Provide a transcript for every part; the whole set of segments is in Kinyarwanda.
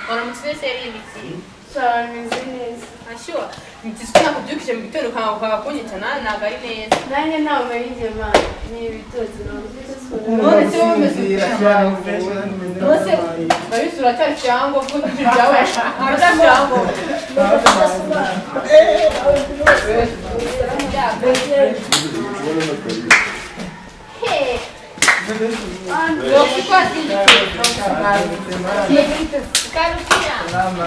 waramutse serivisi cyane neza ashyo ntisukuna kubyukije mu gitondo kwa kunyitana nagari neza nanjye ntawe nariye mana ni ibitozi none se wumeze nose babisura cyane cyango ko byawe arada cyango hey yo kwati Carolina.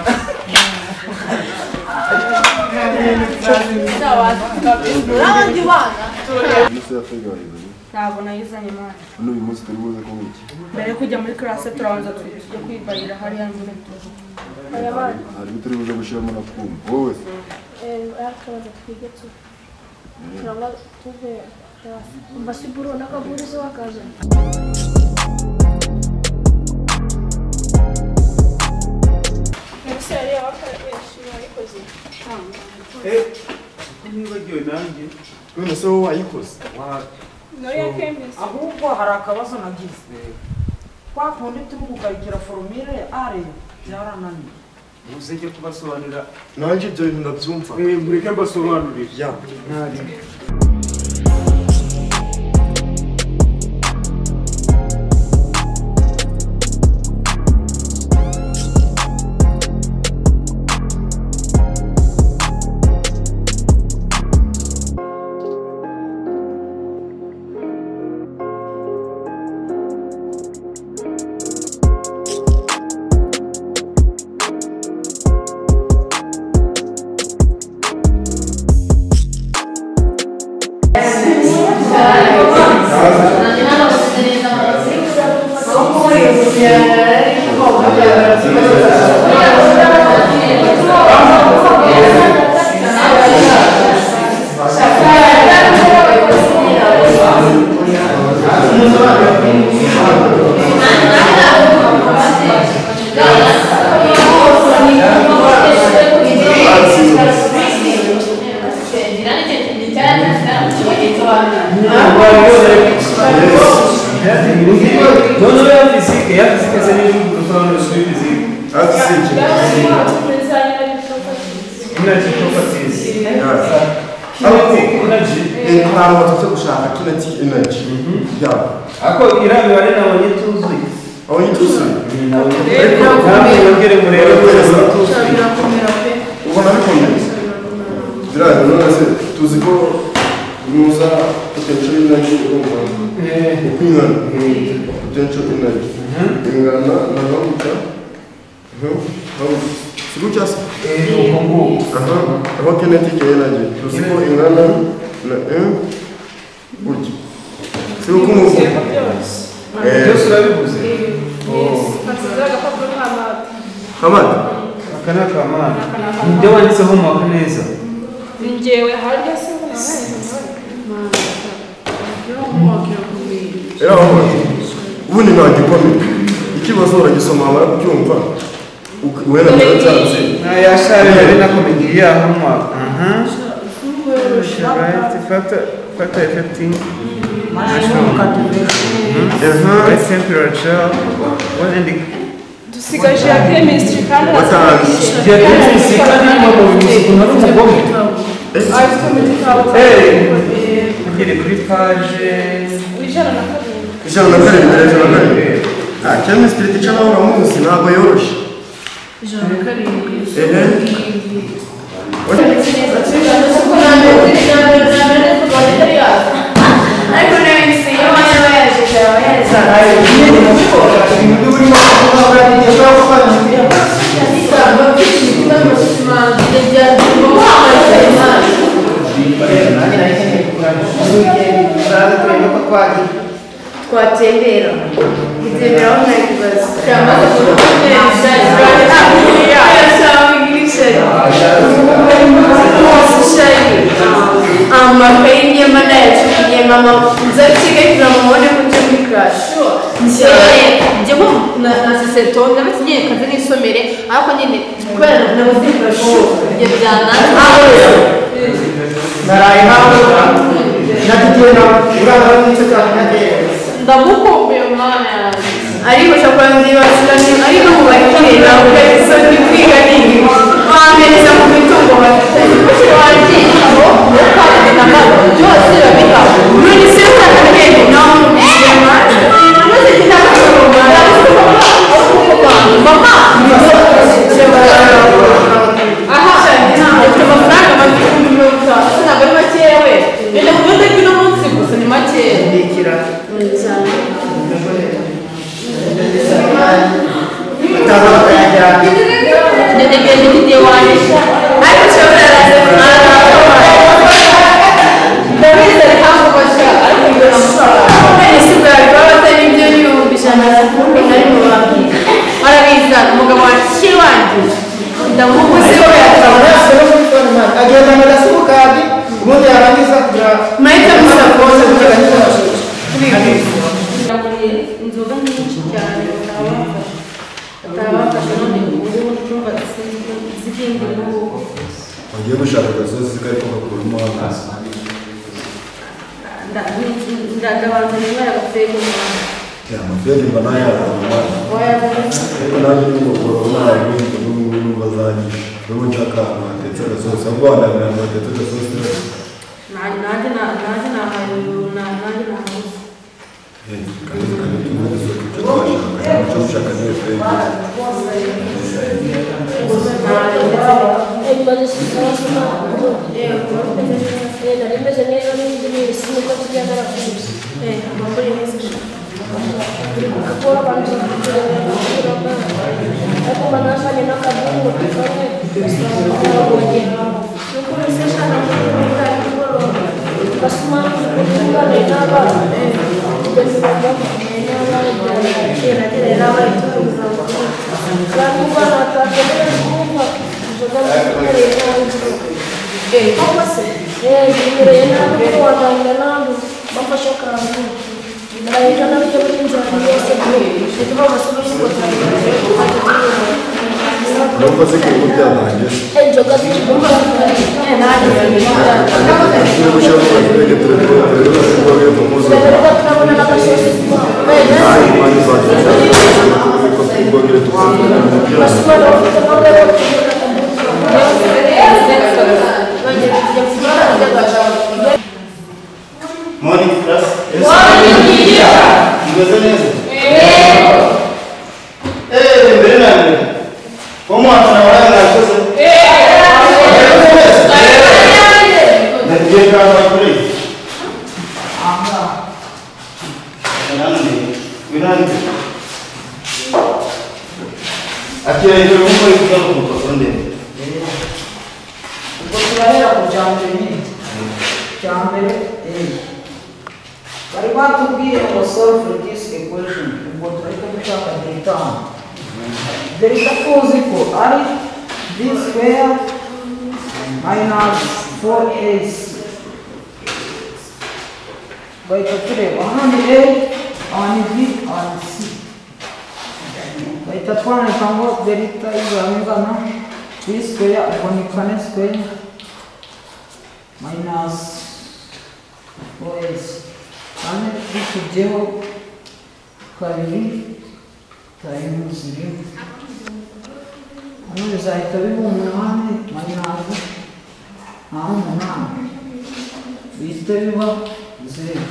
ntabwo nayizanye mwana n'uyu munsi turi buze kunywa iki mbere kujya muri classe turabanza tujya kwibarira hariya nyine hari turi buze gushyiramo na twumva wowe se akabaza twige turaba tuve mbasi buro nakaburizo wakaza Nexere wakayeshi wayikoze nibagiwe nanjye none se wowe wayikoze Noya chemist ahubwo hari akabazo nagize kwa kundi turi kugayikira formule are byarananiye uzajya kubasobanurira nanjye ibyo bintu ndabyumva mureke mbasobanurire ya ntari ako irami wale na wanyituzi abanyituzi ntabwo murero ubona bikomeye biraza none se tuzi ko muza potential energy urumva ukwingana potential energy ingana na ramuka siku cyase aho kinetic energy tuzi ko ingana na buryo siku kumuvu byose urabivuze hamad akana kamana nibyo wanditseho mu mwaka neza njyewe harya se ubundi nta gikomeye ikibazo uragisoma wamara kucyumva wenda muracyatse yashari yari nakomegiye aho mu mwaka factor affecting right temperature dusigaje ya chemistry kandi chemistry kandi mu bintu n'umugome ngire kuri page ijana na kabiri chemistry ticana uramuzi ntabwo yoroshye twatembera gutembera aho nta kibazo amakayi niyo mana yacukiye mama nzakiga kugira ngo mubone ko turi muri class njye nko na seseto nabatinye kaze n'isomere ariko nyine kubera nabuzifashe ibyo byananze naraye hawe nagiye na uranga n'icyo cyane ndamukumbuye mwana yanjye ariko shakora nziba ariko mu bakire nawe wampereza mu mitungo bafitanye mushiki wanjye abo kwandika byose babiha muri se utanabwenge nawe maze kitabasoroma mama aha afite amafaranga make mirongo itanu ntabwo ari makeya we reka mu rwego rw'uno munsi gusa ni makeya Ndetegereje video wanjye ariko cyangwa araze ndabizi ntabwo basha ariko ngora amafaranga ese bwari babatari ibyo n'ibihumbi 100 nari mu banki arabiza umugabo wanjye wanjye ndamubuze ko yatabara agenda mu gasukadi ubundi yarangiza kugira mahita musakoze kugira inzoga nyinshi cyane atabafasha none ubu cyumba z'ikindi ngubu wagiye gushaka agasozi kari kugakuramo amazi ndagabanza nimara agafego amaferi mba nayazana ariko nanjye n'umugoro ntabwo n'ubu bazanyisha n'ubu nshaka ahantu hatetse agasozi ahubwo wandamira ahantu hatetse agasozi nanjye nahabuze kandi tuba dusohoka icyo twashaka icyo dushaka niyo feri Não fazer que eu vou ter a Nádia. É jogar de bomba. É Nádia. Eu vou chamar para ele que eu vou fazer Morning class. Morning teacher. Bernardo. Como a trabalhar na coisa? Dia para por aí. Aqui aí eu vou fazer um pouco aprender. Vou trabalhar com o Jamie. But you want to be able to solve this equation, what I can talk at the time. There is a force equal I this square minus 4a. By the 100a on B on C. By the one I can work there is a b square upon square minus 4a. Ane ikijeo kabiri times 0 ane bizahita biba 8 minus aho 8 bihita biba 0.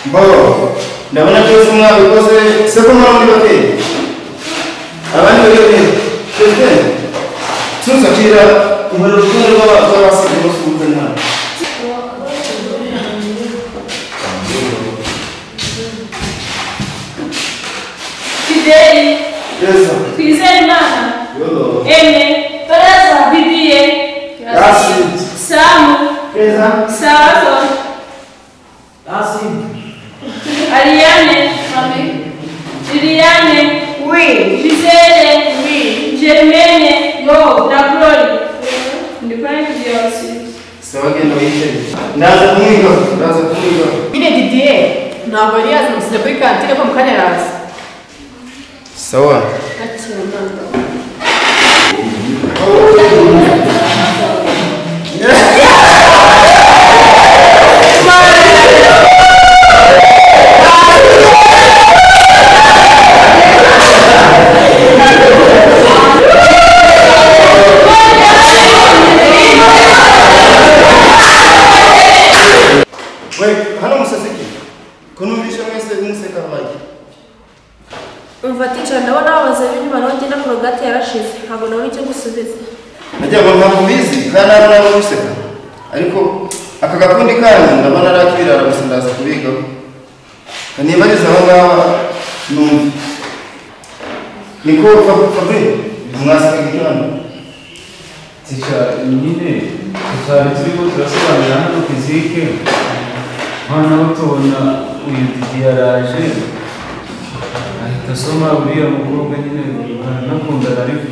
Mbaho ndabona cyose mwabikoze se ko mwari bakeye abandi bakeye cyose tuzakira umuriro rukundo rw'abasigaye basubiza nawe. Twizere Imana Eme Teresa Bibiye Samu Sato Ariane Liliane Gisele Germaine na Glory ndikora byose Sabagenda wicaye ndaza kumwiga Bine Didier ntabwo yari yazimusize kuri kantine ko mu kanya araza sawa ko numvishe mwese museka baki umva teacher ndabona abaza b'inyuma nawe ngenda korogate yarashize ntabwo nabona icyo gusubiza najya ngo ntabwo bizi kandi nabo museka ariko aka gakundi kanyu ndabona arakibirara gusa ndaza kubigaho kanibariza aho ngaho numva niko Fabri mwaseka igihano teacher nyine tutari turimo turasobanurira hano fizike hano tubona uyu Didi yaraje ahita asoma uriya mukobwa nyine baranakundana ariko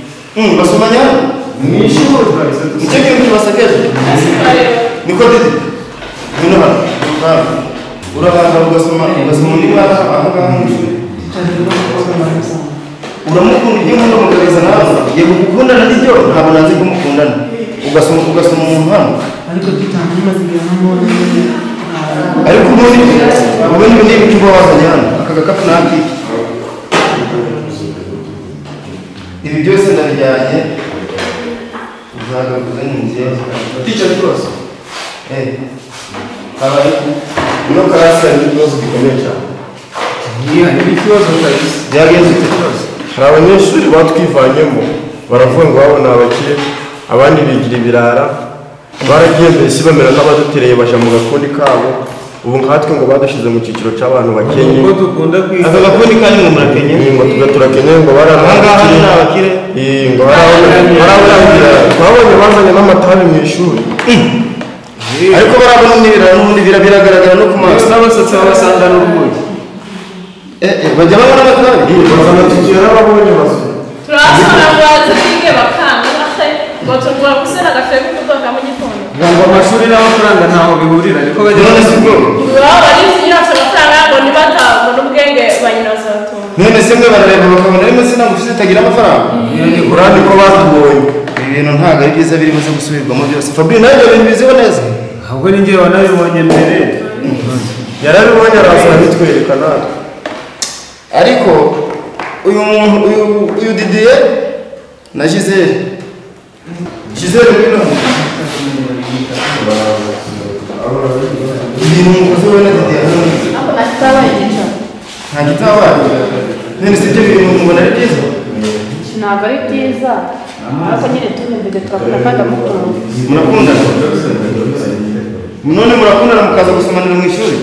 basomanya mwishuri twahise nicyo kintu kibasekeje niko Didi ngwino hano urabanza ugasoma undi mwana aha ngaha mu ishuri uramukunda ibyo nkunda mukageza nawe yego gukundana n'ibyo ntabwo nanze kumukundana ugasoma umuntu hano ariko tutangimaze igihe namone ariko ubundi ni ibiki uba wazanye hano aka gakapu n'akiki ibi byose ndabijyanye uzagaruza ni nziza teacher rwose habaye ino karasi hari ikibazo gikomeye cyane ni ikibazo kabisa byagenze ikibazo hari abanyeshuri batwivanyemo baravuga ngo babona abakire abandi bigira ibirara baragiye mbese bamera nk'abadutereye baja mu gakundi kabo ubu nkatwe ngo badushyize mu cyiciro cy'abantu bakenye uko dukunda kwita aka gakundi kanyu ngo murakenye ngo turakenye ngo ahangaha ni abakire ngo twabonye bazanye n'amatabi mu ishuri ariko barabona n'ibirara n'ubundi biragaragara no ku maso n'abasatsi babasanga n'urumogi bajya babona amatabi bazana tukira n'ababonye bazanye turasana ngo bazige bakanga ngo tugura gusena agafire k'umudoka mu gitondo ngo amashuri n'amafaranga ntaho bihurira niko bajya none si bwo baba bari kugira amafaranga ngo nibatabwo n'ubwenge banyina zatunga none se mwe barareba bakabona rimwe se ntabwo ufite utagira amafaranga urandi ko batubonye ibi bintu ntabwo ari byiza biri buze gusubirwamo byose Fabri nawe ibyo bintu biziho neza ahubwo ni njye wanabibonye mbere yarabibonye araza arabitwereka natwe ariko uyu Didier na Gisele ngwino ibintu mukoze wowe na Didier nta gitabaye none si ibyo bintu mubona ari byiza ntabwo ari byiza ariko nyine tunyumvise tugakora kandi amukunda murakundana none murakundana mukaza gusomanira mu ishuri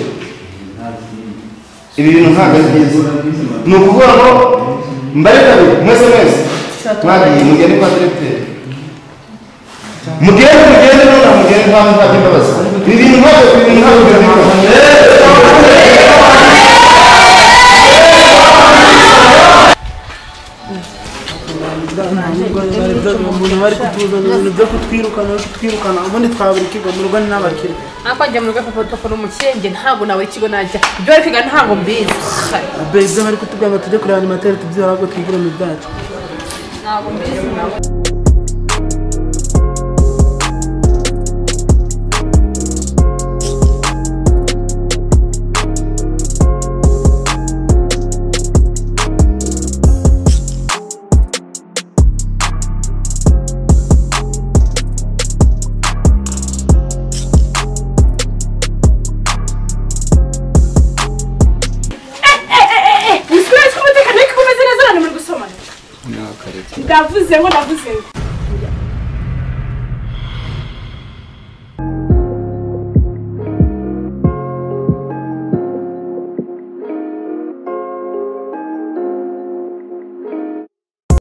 ibi bintu ntabwo ari byiza ni ukuvuga ngo mbare kabiri mwese mwagiye mugende kwa diregiteri mugende none mugende nta by'imbabazi ibi bintu ntabwo umuntu bari kutuzana ibintu byo kutwirukana ubundi twabura ikigo mu rugo ni n'abakire ariko njya mu rugo papa ni umukenge ntabwo nawe ikigo najya ibyo bari kwiga ntabwo mbizi ibyo bari kutubwira ngo tujye kureba animateri tubyihora ahubwo twigure mu byacu ntabwo mbizi nawe ndavuze ngo